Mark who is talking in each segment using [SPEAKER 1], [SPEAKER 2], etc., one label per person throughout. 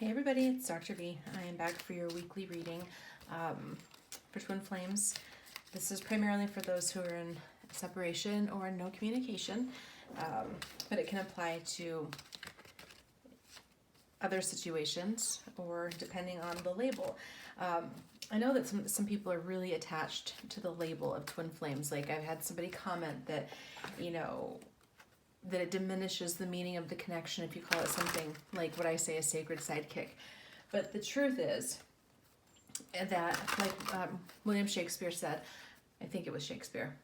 [SPEAKER 1] Hey everybody, it's Dr. V. I am back for your weekly reading for Twin Flames. This is primarily for those who are in separation or no communication, but it can apply to other situations or depending on the label. I know that some people are really attached to the label of Twin Flames. Like I've had somebody comment that, that it diminishes the meaning of the connection if you call it something like what I say, a sacred sidekick. But the truth is that, like William Shakespeare said, I think it was Shakespeare,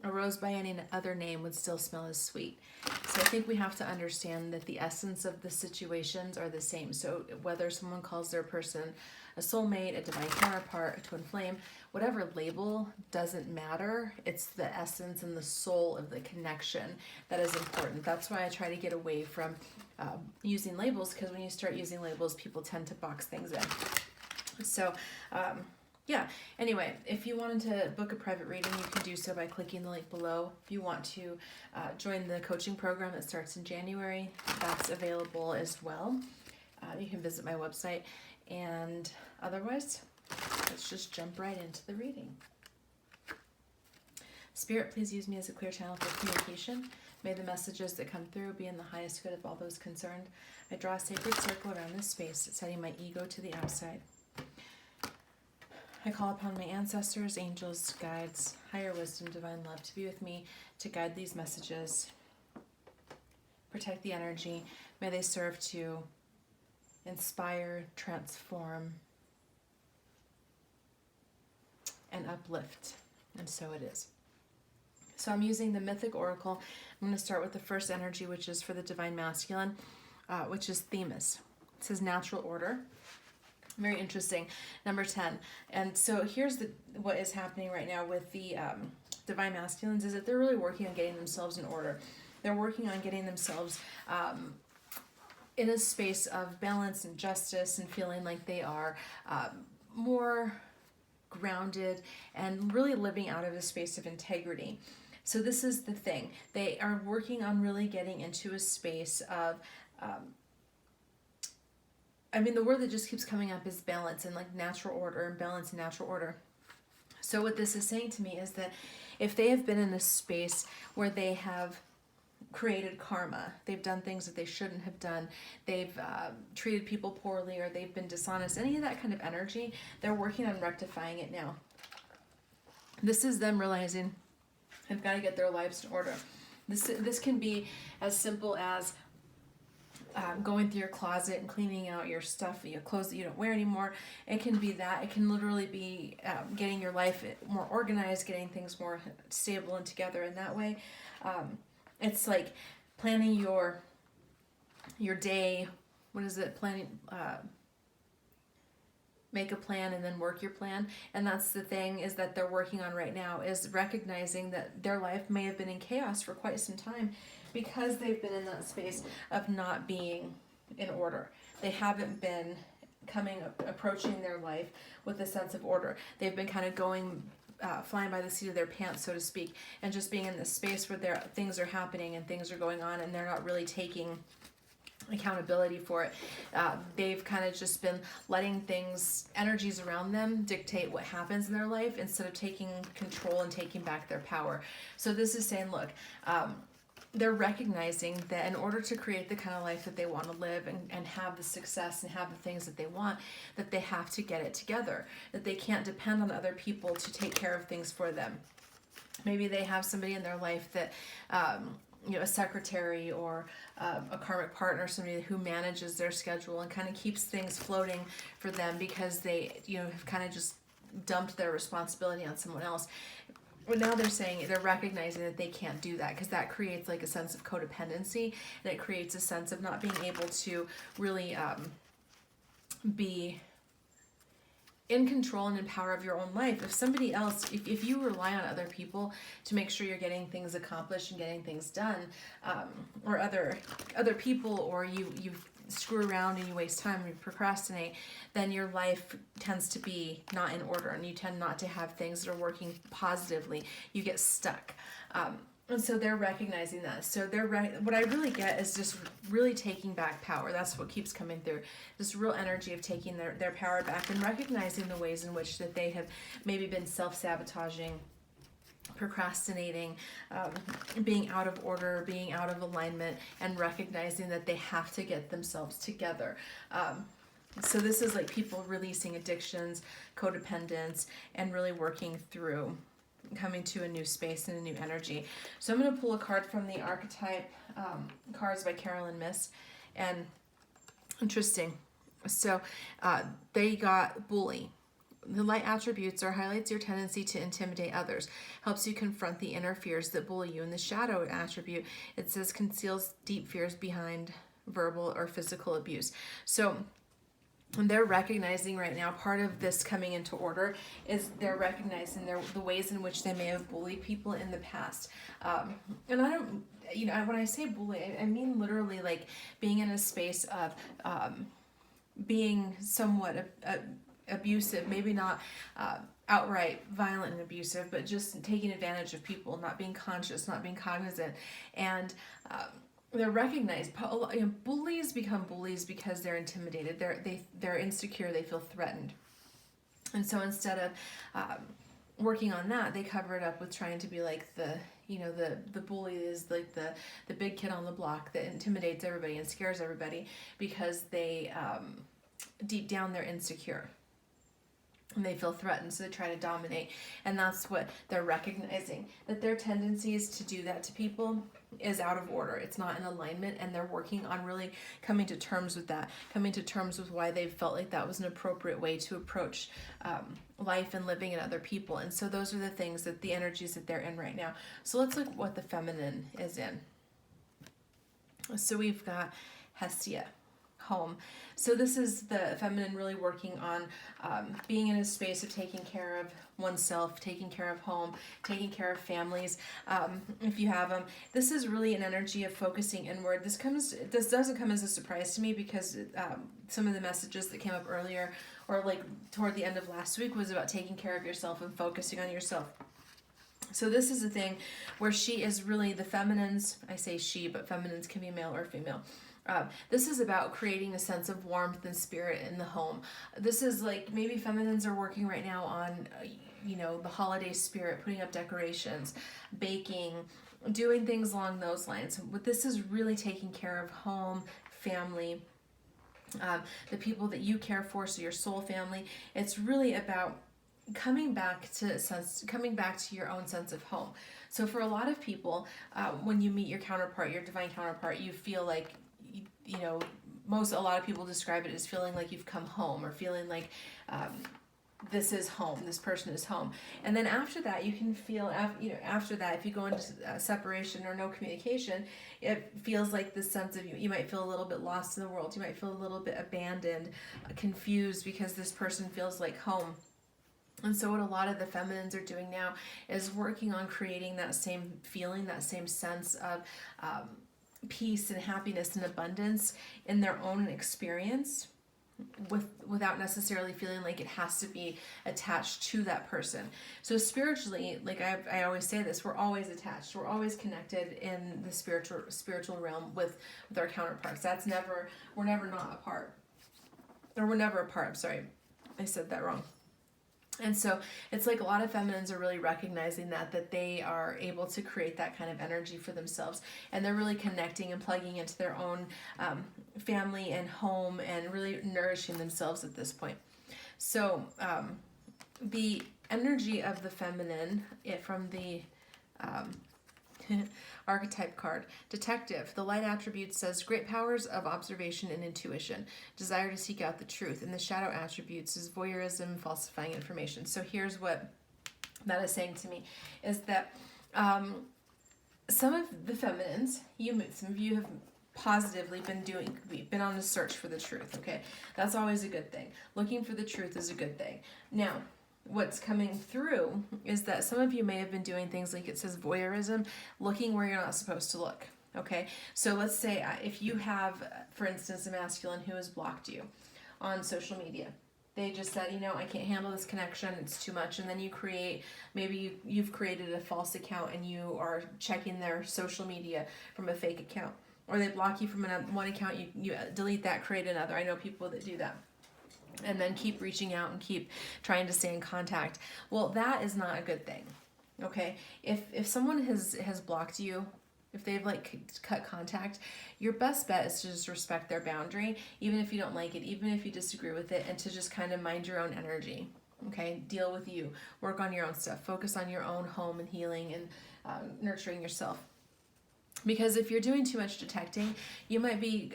[SPEAKER 1] a rose by any other name would still smell as sweet. So I think we have to understand that the essence of the situations are the same. So whether someone calls their person a soulmate, a divine counterpart, a twin flame, whatever label, doesn't matter. It's the essence and the soul of the connection that is important. That's why I try to get away from using labels, because when you start using labels, people tend to box things in. So yeah, anyway, if you wanted to book a private reading, you can do so by clicking the link below. If you want to join the coaching program that starts in January, that's available as well. You can visit my website, and otherwise, let's just jump right into the reading. Spirit, please use me as a clear channel for communication. May the messages that come through be in the highest good of all those concerned. I draw a sacred circle around this space, setting my ego to the outside. I call upon my ancestors, angels, guides, higher wisdom, divine love to be with me, to guide these messages, protect the energy. May they serve to inspire, transform, and uplift. And so it is. So I'm using the Mythic Oracle. I'm going to start with the first energy, which is for the Divine Masculine, which is Themis. It says natural order. Very interesting. Number 10. And so here's what is happening right now with the Divine Masculines is that they're really working on getting themselves in order. They're working on getting themselves in a space of balance and justice and feeling like they are more grounded and really living out of a space of integrity. So this is the thing. They are working on really getting into a space of the word that just keeps coming up is balance and like natural order, and balance and natural order. So what this is saying to me is that if they have been in a space where they have created karma, they've done things that they shouldn't have done, they've treated people poorly, or they've been dishonest, any of that kind of energy, they're working on rectifying it now. This is them realizing they've got to get their lives in order. This can be as simple as going through your closet and cleaning out your stuff, your clothes that you don't wear anymore. It can be that. It can literally be getting your life more organized, getting things more stable and together in that way. It's like planning your day. What is it? Planning, make a plan and then work your plan. And that's the thing is that they're working on right now, is recognizing that their life may have been in chaos for quite some time because they've been in that space of not being in order. They haven't been approaching their life with a sense of order. They've been kind of going flying by the seat of their pants, so to speak, and just being in this space where things are happening and things are going on, and they're not really taking accountability for it. They've kind of just been letting energies around them dictate what happens in their life instead of taking control and taking back their power. So this is saying, look, they're recognizing that in order to create the kind of life that they want to live and have the success and have the things that they want, that they have to get it together, that they can't depend on other people to take care of things for them. Maybe they have somebody in their life that, a secretary or a karmic partner, somebody who manages their schedule and kind of keeps things floating for them because they, have kind of just dumped their responsibility on someone else. But now they're recognizing that they can't do that, because that creates like a sense of codependency, and it creates a sense of not being able to really be in control and in power of your own life. If somebody else, if you rely on other people to make sure you're getting things accomplished and getting things done, or other people, or you screw around and you waste time and you procrastinate, then your life tends to be not in order, and you tend not to have things that are working positively. You get stuck. And so they're recognizing that. So what I really get is just really taking back power. That's what keeps coming through. This real energy of taking their power back and recognizing the ways in which that they have maybe been self-sabotaging, procrastinating, being out of order, being out of alignment, and recognizing that they have to get themselves together. So this is like people releasing addictions, codependence, and really working through coming to a new space and a new energy. So I'm going to pull a card from the archetype cards by Carolyn Miss. And interesting. So they got bully. The light attributes are highlights your tendency to intimidate others, helps you confront the inner fears that bully you. And the shadow attribute, it says conceals deep fears behind verbal or physical abuse. So they're recognizing right now, part of this coming into order is they're recognizing the ways in which they may have bullied people in the past. And I don't, when I say bully, I mean literally like being in a space of being somewhat abusive, maybe not outright violent and abusive, but just taking advantage of people, not being conscious, not being cognizant. And they're recognized. Bullies become bullies because they're intimidated. They're insecure. They feel threatened, and so instead of working on that, they cover it up with trying to be like the bully is like the big kid on the block that intimidates everybody and scares everybody because they deep down they're insecure. And they feel threatened, so they try to dominate. And that's what they're recognizing, that their tendencies to do that to people is out of order. It's not in alignment, and they're working on really coming to terms with that, coming to terms with why they felt like that was an appropriate way to approach life and living in other people. And so those are the things, that the energies that they're in right now. So let's look what the feminine is in. So we've got Hestia, home. So this is the feminine really working on being in a space of taking care of oneself, taking care of home, taking care of families, if you have them. This is really an energy of focusing inward. This doesn't come as a surprise to me because some of the messages that came up earlier or like toward the end of last week was about taking care of yourself and focusing on yourself. So this is a thing where she is really the feminines. I say she, but feminines can be male or female. This is about creating a sense of warmth and spirit in the home. This is like maybe feminines are working right now on, the holiday spirit, putting up decorations, baking, doing things along those lines. But this is really taking care of home, family, the people that you care for, so your soul family. It's really about coming back to your own sense of home. So for a lot of people, when you meet your counterpart, your divine counterpart, you feel like, a lot of people describe it as feeling like you've come home, or feeling like this is home, this person is home. And then after that, you can feel, after that, if you go into separation or no communication, it feels like this sense of you might feel a little bit lost in the world. You might feel a little bit abandoned, confused, because this person feels like home. And so what a lot of the feminines are doing now is working on creating that same feeling, that same sense of peace and happiness and abundance in their own experience, without necessarily feeling like it has to be attached to that person. So spiritually, like I always say this, we're always attached. We're always connected in the spiritual realm with our counterparts. We're never not apart. Or we're never apart. I'm sorry. I said that wrong. And so it's like a lot of feminines are really recognizing that they are able to create that kind of energy for themselves, and they're really connecting and plugging into their own family and home, and really nourishing themselves at this point. So the energy of the feminine from the archetype card, detective. The light attribute says great powers of observation and intuition, desire to seek out the truth. And the shadow attributes is voyeurism, falsifying information. So here's what that is saying to me, is that some of the feminines, some of you have positively been on a search for the truth. Okay, that's always a good thing. Looking for the truth is a good thing. Now, what's coming through is that some of you may have been doing things like it says voyeurism, looking where you're not supposed to look. Okay, so let's say if you have, for instance, a masculine who has blocked you on social media, They just said, you know, I can't handle this connection, it's too much. And then you create, maybe you've created a false account and you are checking their social media from a fake account. Or they block you from one account, you delete that, create another. I know people that do that. And then keep reaching out and keep trying to stay in contact. Well, that is not a good thing. Okay? If someone has blocked you, if they've like cut contact, your best bet is to just respect their boundary, even if you don't like it, even if you disagree with it, and to just kind of mind your own energy. Okay, deal with you, work on your own stuff, focus on your own home and healing and nurturing yourself. Because if you're doing too much detecting, you might be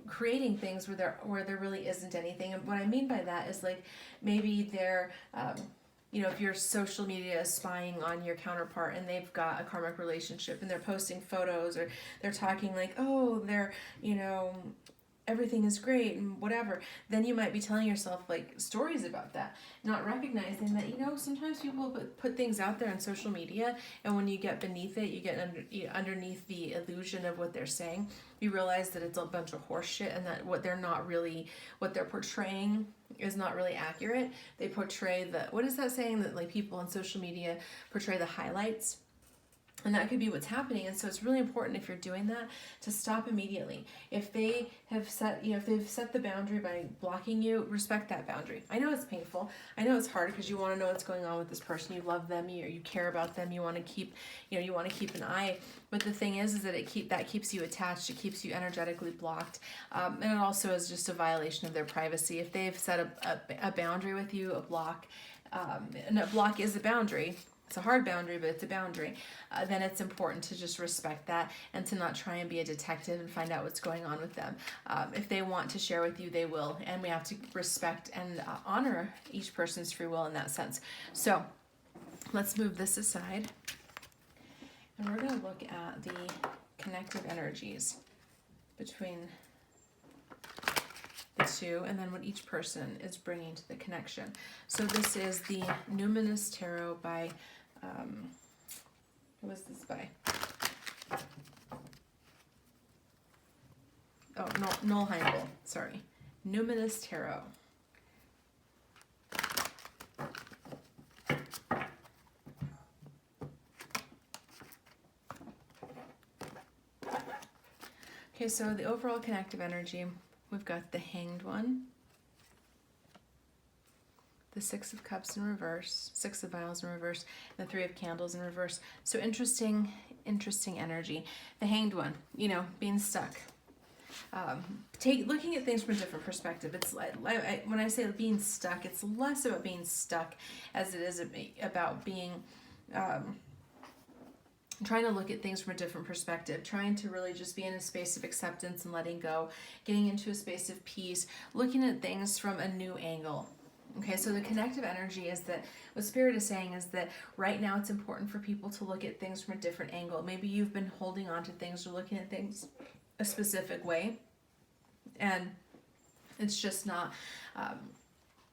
[SPEAKER 1] creating things where there really isn't anything. And what I mean by that is like maybe they're you know, if your social media is spying on your counterpart and they've got a karmic relationship and they're posting photos or they're talking like, oh, they're, you know, everything is great and whatever, then you might be telling yourself like stories about that, not recognizing that, you know, sometimes people put things out there on social media, and when you get beneath it, you get underneath the illusion of what they're saying, you realize that it's a bunch of horse shit, and that what they're portraying is not really accurate. They portray what is that saying, that like people on social media portray the highlights? And that could be what's happening. And so it's really important, if you're doing that, to stop immediately. If they have set, if they've set the boundary by blocking you, respect that boundary. I know it's painful. I know it's hard because you want to know what's going on with this person. You love them. You care about them. You want to keep, you want to keep an eye. But the thing is that that keeps you attached. It keeps you energetically blocked. And it also is just a violation of their privacy. If they've set a boundary with you, a block, and a block is a boundary. It's a hard boundary, but it's a boundary. Then it's important to just respect that and to not try and be a detective and find out what's going on with them. If they want to share with you, they will. And we have to respect and honor each person's free will in that sense. So let's move this aside. And we're going to look at the connective energies between the two, and then what each person is bringing to the connection. So this is the Numinous Tarot by, who was this by? Oh, Noel Heimel, sorry. Numinous Tarot. Okay, so the overall connective energy, we've got the Hanged One, the Six of Cups in reverse, Six of Vials in reverse, and the Three of Candles in reverse. So interesting energy. The Hanged One, being stuck. Looking at things from a different perspective. It's when I say being stuck, it's less about being stuck as it is about being trying to look at things from a different perspective, trying to really just be in a space of acceptance and letting go, getting into a space of peace, looking at things from a new angle. Okay, so the connective energy is that what Spirit is saying is that right now it's important for people to look at things from a different angle. Maybe you've been holding on to things or looking at things a specific way, and it's just not,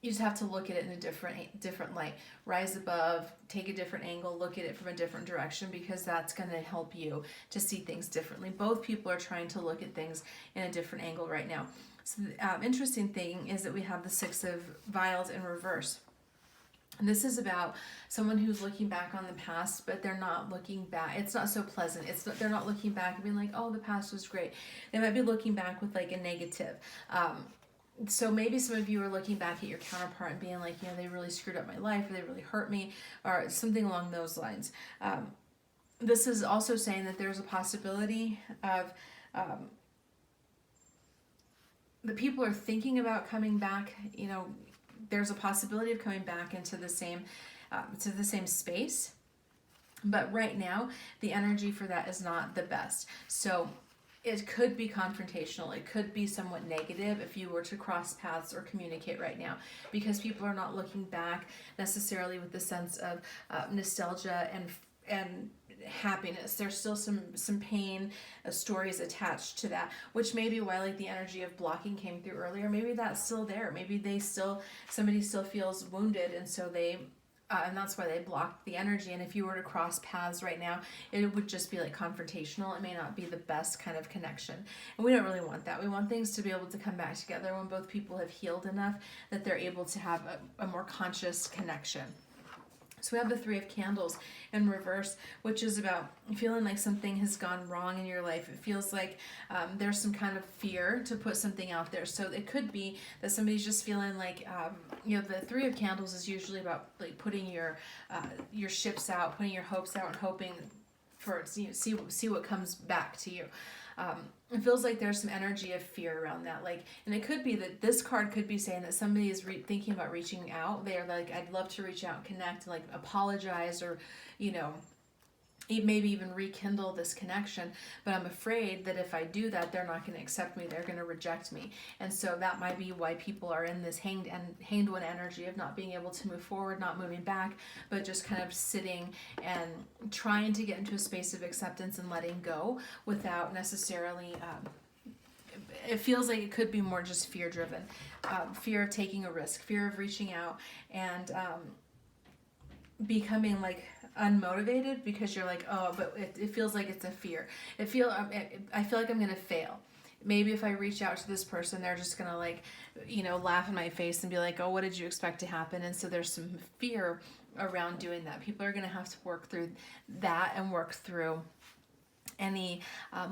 [SPEAKER 1] you just have to look at it in a different light. Rise above, take a different angle, look at it from a different direction, because that's going to help you to see things differently. Both people are trying to look at things in a different angle right now. So the interesting thing is that we have the Six of Vials in reverse. And this is about someone who's looking back on the past, but they're not looking back. It's not so pleasant. They're not looking back and being like, oh, the past was great. They might be looking back with like a negative. So maybe some of you are looking back at your counterpart and being like, they really screwed up my life, or they really hurt me, or something along those lines. This is also saying that there's a possibility of the people are thinking about coming back. There's a possibility of coming back into the same space. But right now, the energy for that is not the best. So it could be confrontational. It could be somewhat negative if you were to cross paths or communicate right now, because people are not looking back necessarily with the sense of nostalgia and happiness. There's still some pain stories attached to that, which may be why like the energy of blocking came through earlier. Maybe that's still there. Maybe somebody still feels wounded, and so they and that's why they block the energy. And if you were to cross paths right now, it would just be like confrontational. It may not be the best kind of connection. And we don't really want that. We want things to be able to come back together when both people have healed enough that they're able to have a more conscious connection. So we have the Three of Candles in reverse, which is about feeling like something has gone wrong in your life. It feels like there's some kind of fear to put something out there. So it could be that somebody's just feeling like, the Three of Candles is usually about like putting your ships out, putting your hopes out, and hoping for see what comes back to you. It feels like there's some energy of fear around that. Like, and it could be that this card could be saying that somebody is thinking about reaching out. They're like, I'd love to reach out and connect, like apologize, or, maybe even rekindle this connection. But I'm afraid that if I do that, they're not going to accept me. They're going to reject me. And so that might be why people are in this hanged one energy of not being able to move forward, not moving back, but just kind of sitting and trying to get into a space of acceptance and letting go without necessarily, it feels like it could be more just fear driven, fear of taking a risk, fear of reaching out, and becoming like unmotivated because you're like, oh, but it feels like it's a fear. I feel like I'm gonna fail. Maybe if I reach out to this person, they're just gonna like, laugh in my face and be like, oh, what did you expect to happen? And so there's some fear around doing that. People are gonna have to work through that and work through any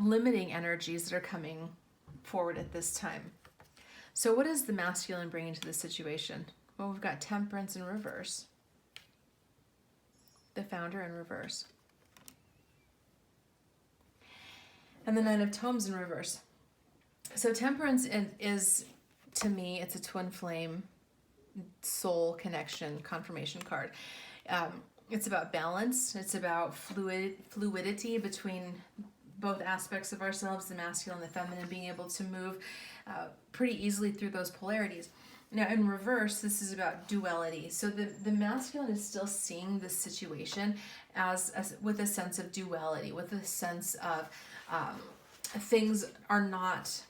[SPEAKER 1] limiting energies that are coming forward at this time. So what is the masculine bringing to this situation? Well, we've got Temperance in reverse, the Founder in reverse, and the Nine of Tomes in reverse. So Temperance is, to me, it's a twin flame soul connection confirmation card. It's about balance. It's about fluidity between both aspects of ourselves, the masculine and the feminine, being able to move pretty easily through those polarities. Now, in reverse, this is about duality. So the masculine is still seeing this situation as with a sense of duality, with a sense of things are not,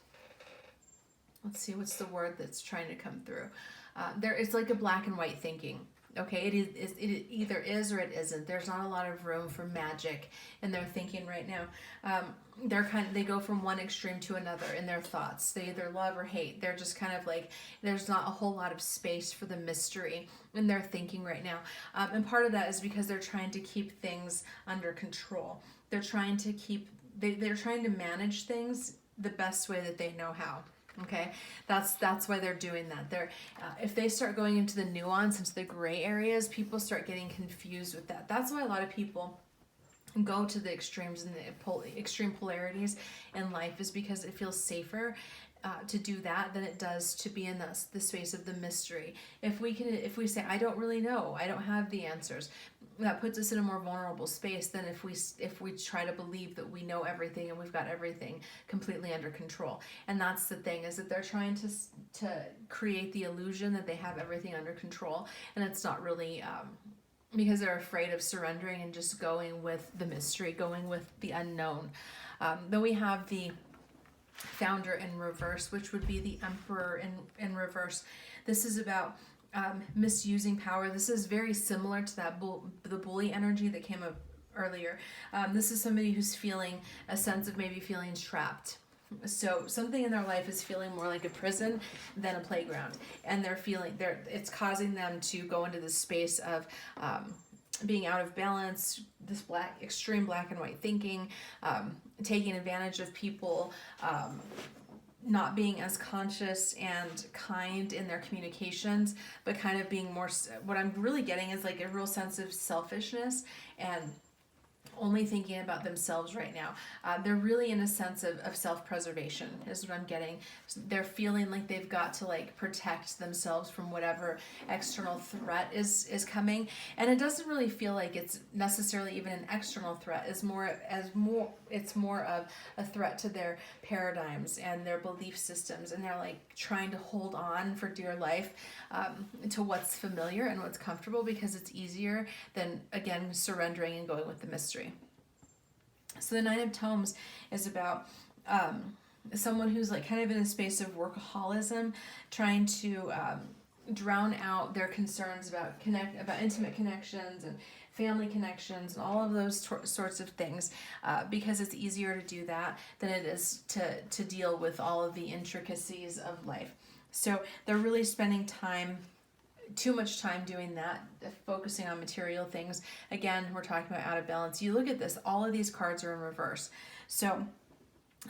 [SPEAKER 1] let's see, what's the word that's trying to come through? It's like a black and white thinking. Okay, it either is or it isn't. There's not a lot of room for magic in their thinking right now. They go from one extreme to another in their thoughts. They either love or hate. They're just kind of like, there's not a whole lot of space for the mystery in their thinking right now. And part of that is because they're trying to keep things under control. They're trying to manage things the best way that they know how. Okay, that's why they're doing that. If they start going into the nuance, into the gray areas, people start getting confused with that. That's why a lot of people go to the extremes and the extreme polarities in life, is because it feels safer to do that than it does to be in the space of the mystery. If we say, I don't really know, I don't have the answers, that puts us in a more vulnerable space than if we try to believe that we know everything and we've got everything completely under control. And that's the thing, is that they're trying to create the illusion that they have everything under control, and it's not really, because they're afraid of surrendering and just going with the mystery, going with the unknown. Then we have the Founder in reverse, which would be the Emperor in reverse. This is about misusing power. This is very similar to the bully energy that came up earlier. This is somebody who's feeling a sense of maybe feeling trapped. So something in their life is feeling more like a prison than a playground, and it's causing them to go into this space of being out of balance, this extreme black and white thinking, taking advantage of people, not being as conscious and kind in their communications, but kind of being more, what I'm really getting is like a real sense of selfishness and only thinking about themselves right now. They're really in a sense of self-preservation is what I'm getting. They're feeling like they've got to like protect themselves from whatever external threat is coming. And it doesn't really feel like it's necessarily even an external threat. It's more of a threat to their paradigms and their belief systems. And they're like trying to hold on for dear life to what's familiar and what's comfortable, because it's easier than, again, surrendering and going with the mystery. So the Nine of Tomes is about someone who's like kind of in a space of workaholism, trying to drown out their concerns about intimate connections and family connections and all of those sorts of things, because it's easier to do that than it is to deal with all of the intricacies of life. So they're really spending too much time doing that, focusing on material things. Again, we're talking about out of balance. You look at this, all of these cards are in reverse. So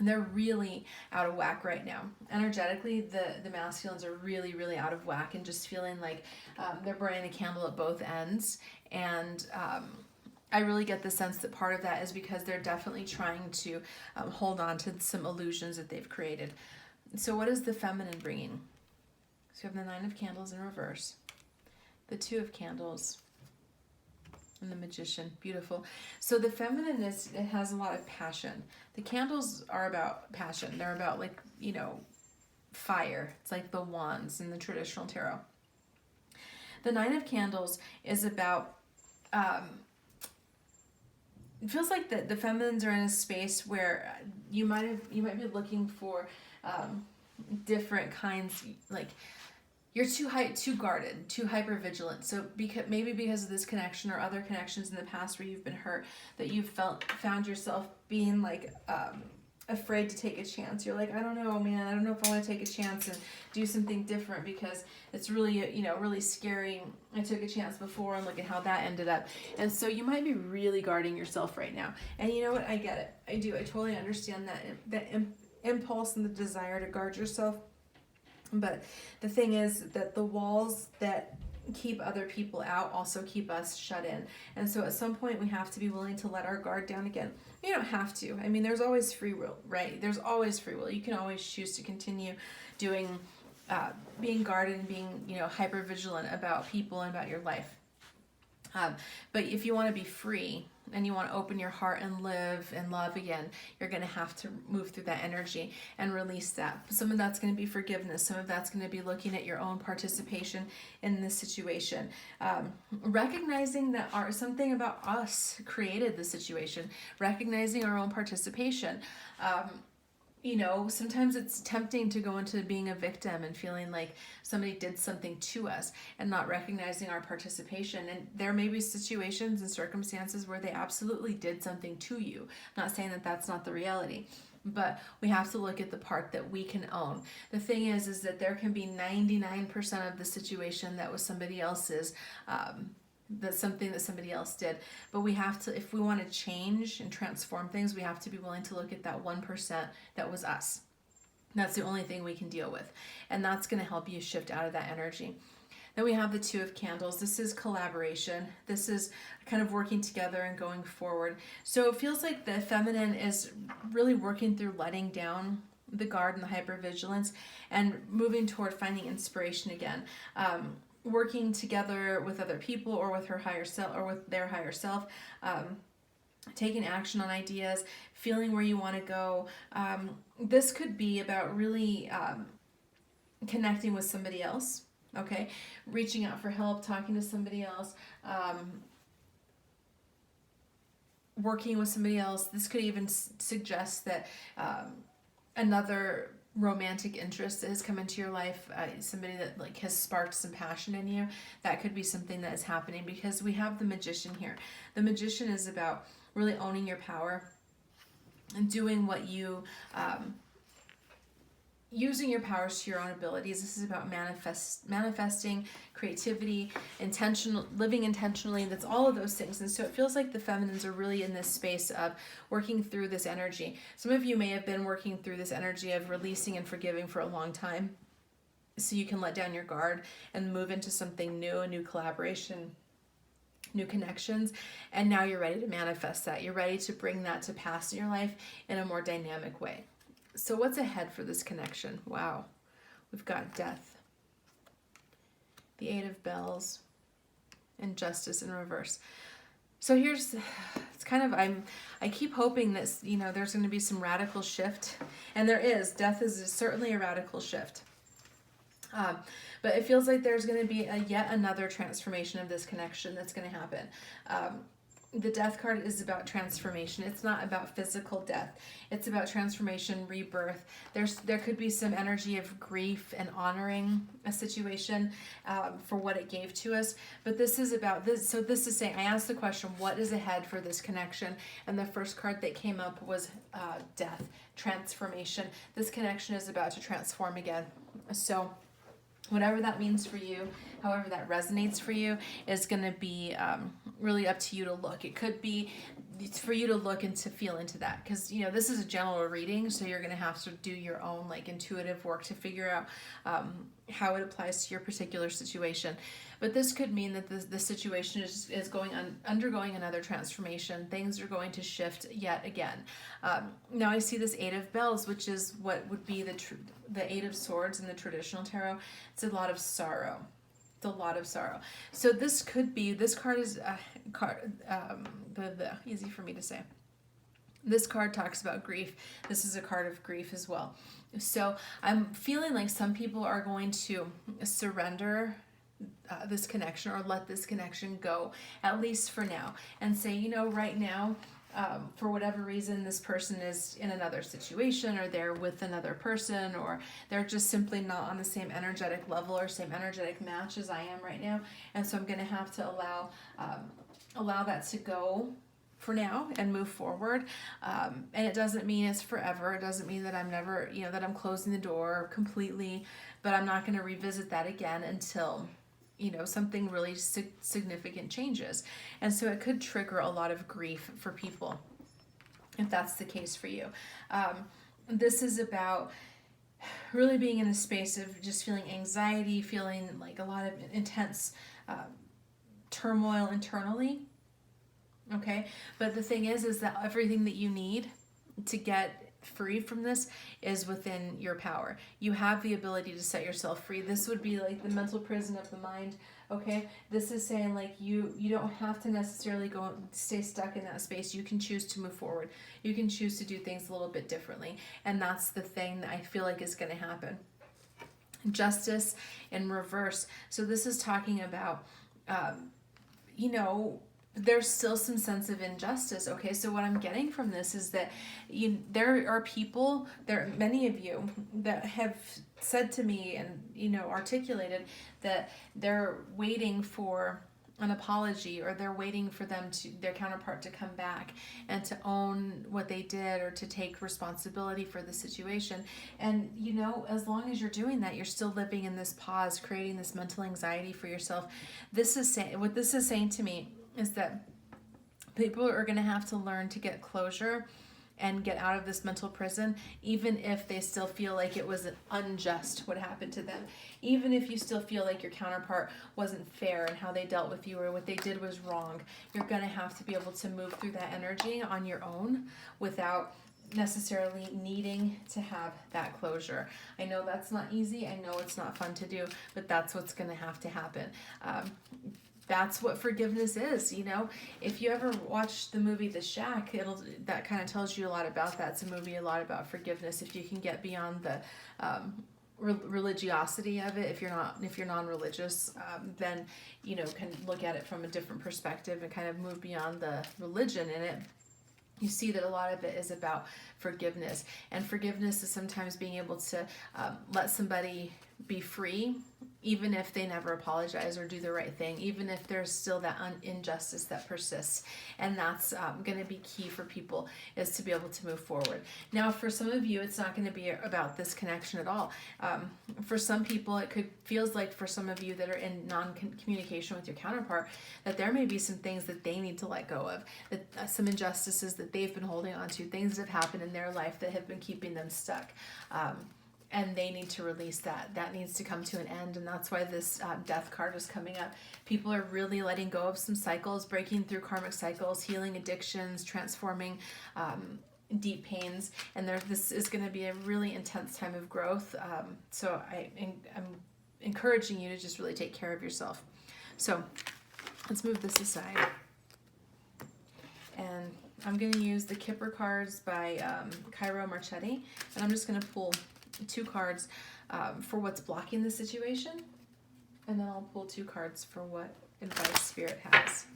[SPEAKER 1] they're really out of whack right now. Energetically, the masculines are really, really out of whack and just feeling like they're burning a candle at both ends. And I really get the sense that part of that is because they're definitely trying to hold on to some illusions that they've created. So what is the feminine bringing? So you have the Nine of Candles in reverse, the Two of Candles, and the Magician. Beautiful. So the feminine it has a lot of passion. The candles are about passion. They're about, like, fire. It's like the wands in the traditional tarot. The Nine of Candles is about, it feels like the feminines are in a space where you might be looking for different kinds, like, you're too guarded, too hyper vigilant. So because of this connection or other connections in the past where you've been hurt, that you've found yourself being like afraid to take a chance. You're like, I don't know, man. I don't know if I want to take a chance and do something different because it's really really scary. I took a chance before and look at how that ended up. And so you might be really guarding yourself right now. And you know what? I get it. I do. I totally understand that impulse and the desire to guard yourself. But the thing is that the walls that keep other people out also keep us shut in. And so at some point we have to be willing to let our guard down again. You don't have to. I mean, there's always free will, right? There's always free will. You can always choose to continue doing, being guarded and being, hyper vigilant about people and about your life. But if you want to be free and you want to open your heart and live and love again, you're going to have to move through that energy and release that. Some of that's going to be forgiveness. Some of that's going to be looking at your own participation in this situation. Recognizing that something about us created the situation. Recognizing our own participation. Sometimes it's tempting to go into being a victim and feeling like somebody did something to us and not recognizing our participation. And there may be situations and circumstances where they absolutely did something to you. I'm not saying that that's not the reality, but we have to look at the part that we can own. The thing is that there can be 99% of the situation that was somebody else's, that's something that somebody else did. But we have to, if we want to change and transform things, we have to be willing to look at that 1% that was us. That's the only thing we can deal with. And that's going to help you shift out of that energy. Then we have the Two of Candles. This is collaboration. This is kind of working together and going forward. So it feels like the feminine is really working through letting down the guard and the hypervigilance and moving toward finding inspiration again. Working together with other people or with her higher self or with their higher self, taking action on ideas, feeling where you want to go. This could be about really connecting with somebody else, okay? Reaching out for help, talking to somebody else, working with somebody else. This could even suggest that another romantic interest that has come into your life, somebody that like has sparked some passion in you, that could be something that is happening because we have the Magician here. The Magician is about really owning your power and doing what you, using your powers to your own abilities. This is about manifesting, creativity, living intentionally. That's all of those things. And so it feels like the feminines are really in this space of working through this energy. Some of you may have been working through this energy of releasing and forgiving for a long time, so you can let down your guard and move into something new, a new collaboration, new connections. And now you're ready to manifest that. You're ready to bring that to pass in your life in a more dynamic way. So what's ahead for this connection? Wow. We've got Death, the Eight of Bells, and Justice in reverse. So it's kind of, I keep hoping that, there's going to be some radical shift. And there is. Death is certainly a radical shift. But it feels like there's going to be yet another transformation of this connection that's going to happen. the death card is about transformation. It's not about physical death. It's about transformation, rebirth. There could be some energy of grief and honoring a situation for what it gave to us. But this is about this. So this is saying, I asked the question, what is ahead for this connection? And the first card that came up was death, transformation. This connection is about to transform again. So whatever that means for you, however that resonates for you, is going to be really up to you to look. It could be for you to look and to feel into that, because this is a general reading, so you're going to have to do your own like intuitive work to figure out how it applies to your particular situation. But this could mean that the situation is undergoing another transformation. Things are going to shift yet again. Now I see this Eight of Bells, which is what would be the Eight of Swords in the traditional tarot. It's a lot of sorrow. It's a lot of sorrow. So this card is easy for me to say. This card talks about grief. This is a card of grief as well. So I'm feeling like some people are going to surrender this connection, or let this connection go, at least for now, and say, right now, for whatever reason, this person is in another situation, or they're with another person, or they're just simply not on the same energetic level or same energetic match as I am right now. And so I'm going to have to allow that to go for now and move forward. And it doesn't mean it's forever. It doesn't mean that I'm never, that I'm closing the door completely, but I'm not going to revisit that again until something really significant changes. And so it could trigger a lot of grief for people, if that's the case for you. This is about really being in a space of just feeling anxiety, feeling like a lot of intense turmoil internally. Okay? But the thing is that everything that you need to get free from this is within your power. You have the ability to set yourself free. This would be like the mental prison of the mind. Okay, this is saying like you don't have to necessarily go stay stuck in that space. You can choose to move forward. You can choose to do things a little bit differently, and that's the thing that I feel like is going to happen. Justice in reverse. So this is talking about there's still some sense of injustice. Okay, so what I'm getting from this is that there are people, there are many of you that have said to me and articulated that they're waiting for an apology, or they're waiting for their counterpart to come back and to own what they did, or to take responsibility for the situation. And as long as you're doing that, you're still living in this pause, creating this mental anxiety for yourself. What this is saying to me is that people are going to have to learn to get closure and get out of this mental prison, even if they still feel like it was unjust what happened to them. Even if you still feel like your counterpart wasn't fair in how they dealt with you, or what they did was wrong, you're going to have to be able to move through that energy on your own without necessarily needing to have that closure. I know that's not easy. I know it's not fun to do, but that's what's going to have to happen. That's what forgiveness is, If you ever watch the movie The Shack, that kind of tells you a lot about that. It's a movie a lot about forgiveness. If you can get beyond the religiosity of it, if you're non-religious, then can look at it from a different perspective and kind of move beyond the religion in it. You see that a lot of it is about forgiveness, and forgiveness is sometimes being able to let somebody be free, even if they never apologize or do the right thing, even if there's still that injustice that persists. And that's going to be key for people, is to be able to move forward. Now, for some of you, it's not going to be about this connection at all. For some people, feels like for some of you that are in non-communication with your counterpart, that there may be some things that they need to let go of, that some injustices that they've been holding on to, things that have happened in their life that have been keeping them stuck. And they need to release that. That needs to come to an end, and that's why this death card is coming up. People are really letting go of some cycles, breaking through karmic cycles, healing addictions, transforming deep pains, and this is going to be a really intense time of growth. So I'm encouraging you to just really take care of yourself. So let's move this aside. And I'm going to use the Kipper cards by Cairo Marchetti, and I'm just going to pull 2 cards for what's blocking the situation, and then I'll pull 2 cards for what advice Spirit has.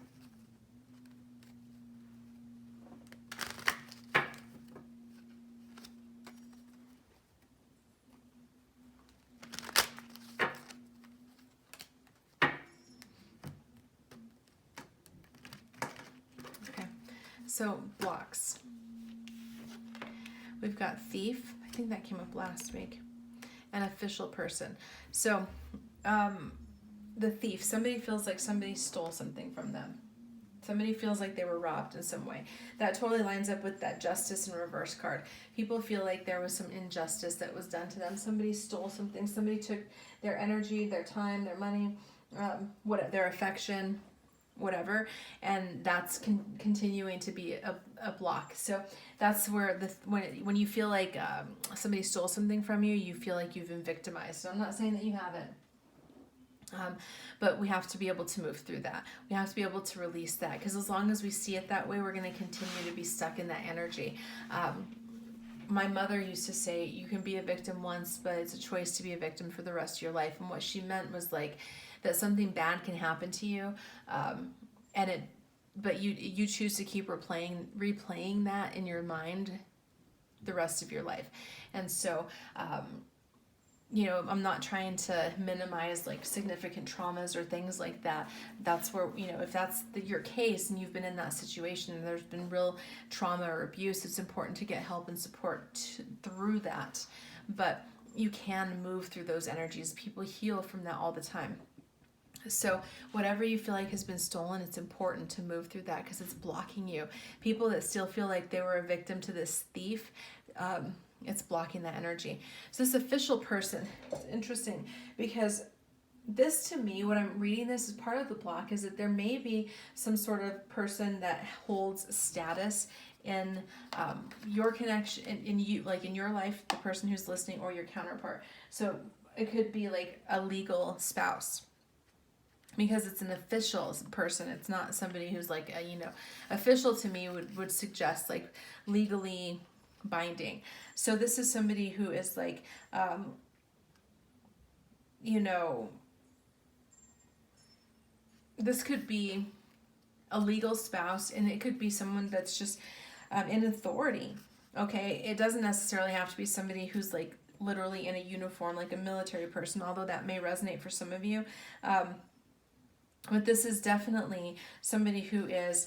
[SPEAKER 1] So blocks. We've got thief. I think that came up last week. An official person. So the thief, somebody feels like somebody stole something from them. Somebody feels like they were robbed in some way. That totally lines up with that justice in reverse card. People feel like there was some injustice that was done to them. Somebody stole something. Somebody took their energy, their time, their money, their affection, whatever. And that's continuing to be a block. So that's where when you feel like somebody stole something from you, you feel like you've been victimized. So I'm not saying that you haven't. But we have to be able to move through that. We have to be able to release that, because as long as we see it that way, we're going to continue to be stuck in that energy. My mother used to say, you can be a victim once, but it's a choice to be a victim for the rest of your life. And what she meant was like that something bad can happen to you, but you choose to keep replaying that in your mind the rest of your life. And so I'm not trying to minimize like significant traumas or things like that. That's where, if that's your case and you've been in that situation and there's been real trauma or abuse, it's important to get help and support through that. But you can move through those energies. People heal from that all the time. So whatever you feel like has been stolen, it's important to move through that, because it's blocking you. People that still feel like they were a victim to this thief, it's blocking that energy. So this official person, it's interesting, because this, to me, when I'm reading this as part of the block, is that there may be some sort of person that holds status in your connection, in you, like in your life, the person who's listening, or your counterpart. So it could be like a legal spouse, because it's an official person. It's not somebody who's like official to me would suggest like legally binding. So this is somebody who is like, this could be a legal spouse, and it could be someone that's just in authority. Okay, it doesn't necessarily have to be somebody who's like literally in a uniform, like a military person, although that may resonate for some of you. But this is definitely somebody who is,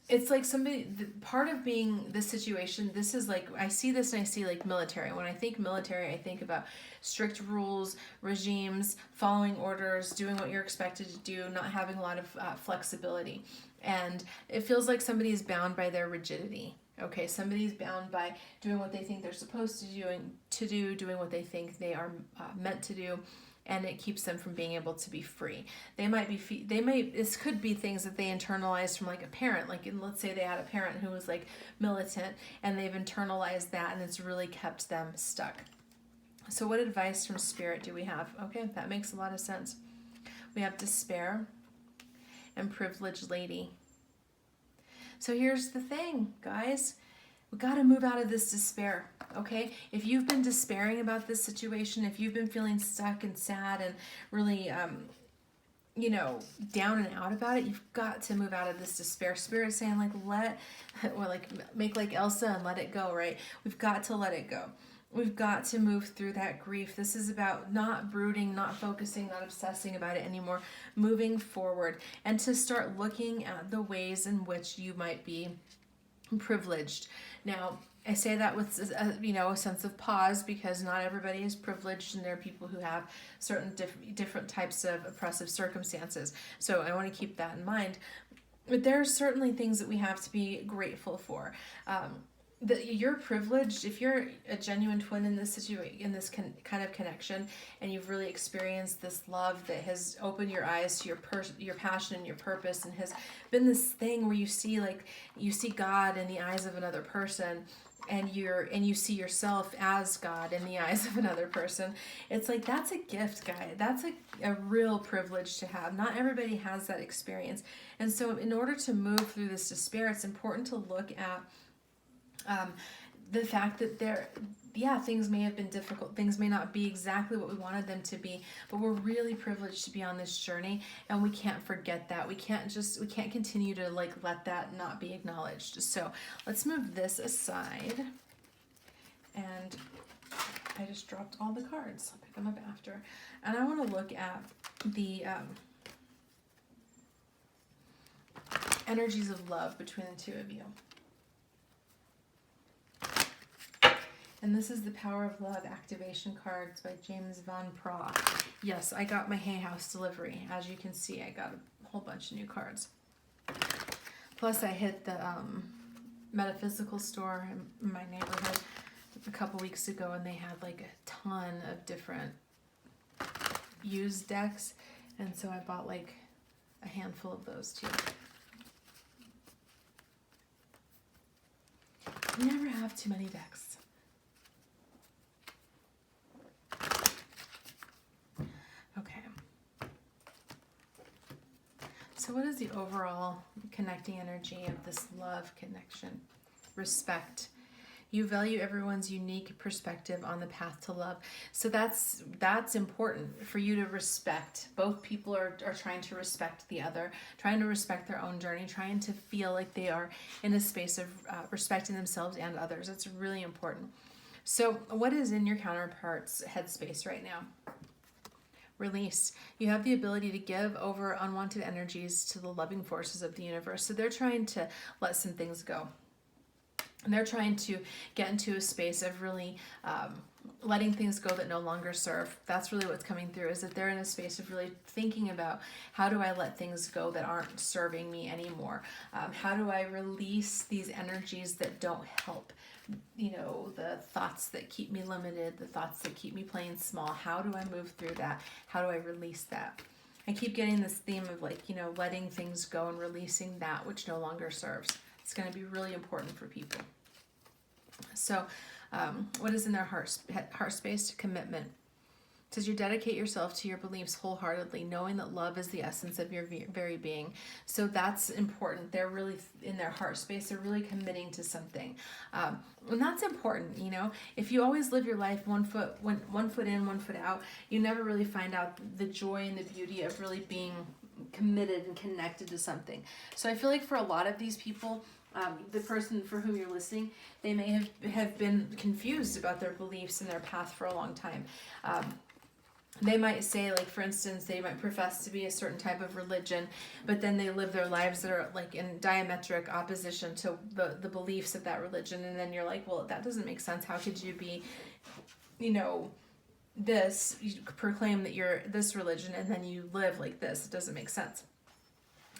[SPEAKER 1] it's like somebody, part of being this situation, this is like, I see this and I see like military. When I think military, I think about strict rules, regimes, following orders, doing what you're expected to do, not having a lot of flexibility. And it feels like somebody is bound by their rigidity. Okay, somebody's bound by doing what they think they're supposed to do, doing what they think they are meant to do. And it keeps them from being able to be free. This could be things that they internalized from like a parent. Like, let's say they had a parent who was like militant, and they've internalized that, and it's really kept them stuck. So what advice from Spirit do we have? Okay, that makes a lot of sense. We have despair and privileged lady. So here's the thing, guys. We got to move out of this despair, okay? If you've been despairing about this situation, if you've been feeling stuck and sad and really, down and out about it, you've got to move out of this despair. Spirit's saying make like Elsa and let it go, right? We've got to let it go. We've got to move through that grief. This is about not brooding, not focusing, not obsessing about it anymore, moving forward, and to start looking at the ways in which you might be privileged. Now, I say that with a sense of pause, because not everybody is privileged, and there are people who have certain different types of oppressive circumstances. So I want to keep that in mind. But there are certainly things that we have to be grateful for. You're privileged if you're a genuine twin in this situation, in this kind of connection, and you've really experienced this love that has opened your eyes to your passion and your purpose, and has been this thing where you see God in the eyes of another person, and you see yourself as God in the eyes of another person. It's like, that's a gift, guy. That's a real privilege to have. Not everybody has that experience. And so in order to move through this despair, it's important to look at the fact that things may have been difficult. Things may not be exactly what we wanted them to be, but we're really privileged to be on this journey, and we can't forget that. We can't continue to let that not be acknowledged. So let's move this aside, and I just dropped all the cards. I'll pick them up after, and I want to look at the energies of love between the two of you. And this is the Power of Love activation cards by James Van Praagh. Yes, I got my Hay House delivery. As you can see, I got a whole bunch of new cards. Plus, I hit the metaphysical store in my neighborhood a couple weeks ago, and they had like a ton of different used decks. And so I bought like a handful of those too. You never have too many decks. Okay. So what is the overall connecting energy of this love connection? Respect. You value everyone's unique perspective on the path to love. So that's important for you to respect. Both people are trying to respect the other, trying to respect their own journey, trying to feel like they are in a space of respecting themselves and others. That's really important. So what is in your counterpart's headspace right now? Release. You have the ability to give over unwanted energies to the loving forces of the universe. So they're trying to let some things go. And they're trying to get into a space of really letting things go that no longer serve. That's really what's coming through, is that they're in a space of really thinking about, how do I let things go that aren't serving me anymore? How do I release these energies that don't help? You know, the thoughts that keep me limited, the thoughts that keep me playing small. How do I move through that? How do I release that? I keep getting this theme of like, you know, letting things go and releasing that which no longer serves. It's going to be really important for people. So what is in their heart space? Commitment. It says you dedicate yourself to your beliefs wholeheartedly, knowing that love is the essence of your very being. So that's important. They're really in their heart space. They're really committing to something. And that's important, you know. If you always live your life one foot in, 1 foot out, you never really find out the joy and the beauty of really being committed and connected to something. So I feel like for a lot of these people, the person for whom you're listening, they may have been confused about their beliefs and their path for a long time. They might say, like, for instance, they might profess to be a certain type of religion, but then they live their lives that are like in diametric opposition to the beliefs of that religion. And then you're like, well, that doesn't make sense. How could you be, you know, this, you proclaim that you're this religion and then you live like this? It doesn't make sense.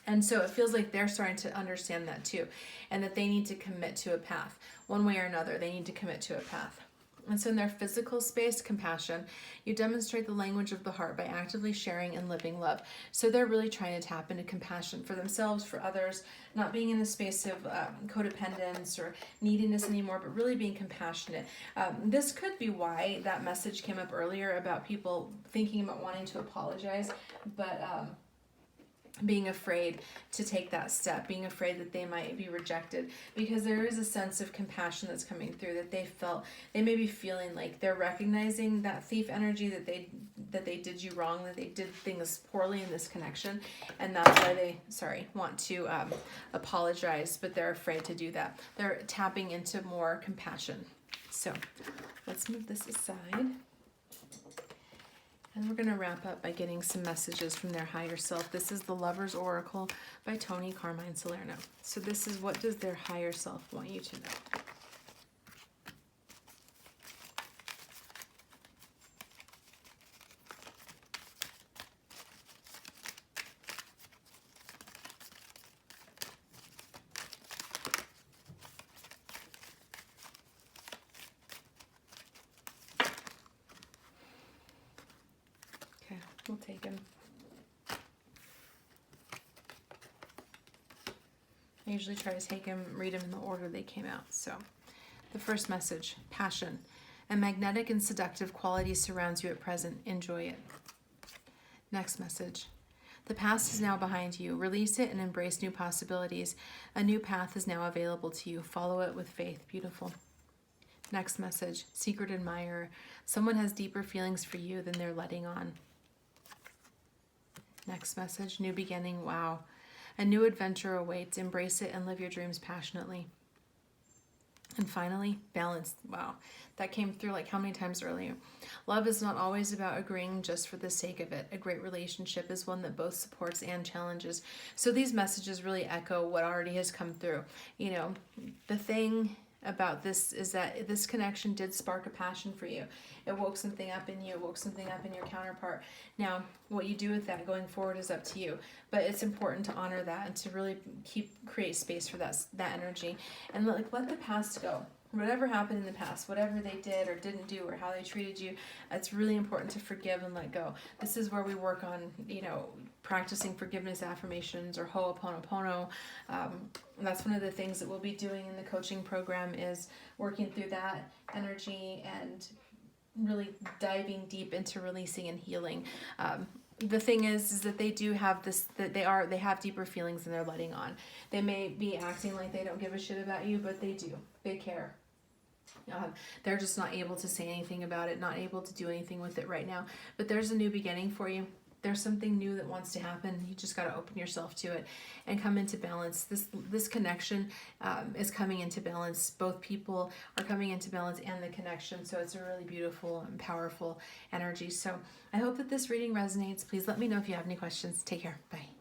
[SPEAKER 1] And so it feels like they're starting to understand that too, and that they need to commit to a path. One way or another, they need to commit to a path. And so in their physical space, compassion, you demonstrate the language of the heart by actively sharing and living love. So they're really trying to tap into compassion for themselves, for others, not being in a space of codependence or neediness anymore, but really being compassionate. This could be why that message came up earlier about people thinking about wanting to apologize, but being afraid to take that step, being afraid that they might be rejected, because there is a sense of compassion that's coming through, that they may be feeling like they're recognizing that thief energy, that they did you wrong, that they did things poorly in this connection, and that's why they want to apologize, but they're afraid to do that. They're tapping into more compassion. So let's move this aside. And we're going to wrap up by getting some messages from their higher self. This is the Lover's Oracle by Tony Carmine Salerno. So this is, what does their higher self want you to know? We'll take them. I usually try to take them, read them in the order they came out. So the first message, passion. A magnetic and seductive quality surrounds you at present. Enjoy it. Next message. The past is now behind you. Release it and embrace new possibilities. A new path is now available to you. Follow it with faith. Beautiful. Next message, secret admirer. Someone has deeper feelings for you than they're letting on. Next message, new beginning. Wow. A new adventure awaits. Embrace it and live your dreams passionately. And finally, balance. Wow, that came through like how many times earlier? Love is not always about agreeing just for the sake of it. A great relationship is one that both supports and challenges. So these messages really echo what already has come through. You know, the thing about this is that this connection did spark a passion for you. It woke something up in you, it woke something up in your counterpart. Now, what you do with that going forward is up to you, but it's important to honor that and to really create space for that energy, and let the past go. Whatever happened in the past, whatever they did or didn't do or how they treated you, it's really important to forgive and let go. This is where we work on, practicing forgiveness affirmations or Ho'oponopono. That's one of the things that we'll be doing in the coaching program, is working through that energy and really diving deep into releasing and healing. The thing is that they do have this, that they have deeper feelings than they're letting on. They may be acting like they don't give a shit about you, but they do. They care. They're just not able to say anything about it, not able to do anything with it right now. But there's a new beginning for you. There's something new that wants to happen. You just got to open yourself to it and come into balance. This connection is coming into balance. Both people are coming into balance, and the connection. So it's a really beautiful and powerful energy. So I hope that this reading resonates. Please let me know if you have any questions. Take care. Bye.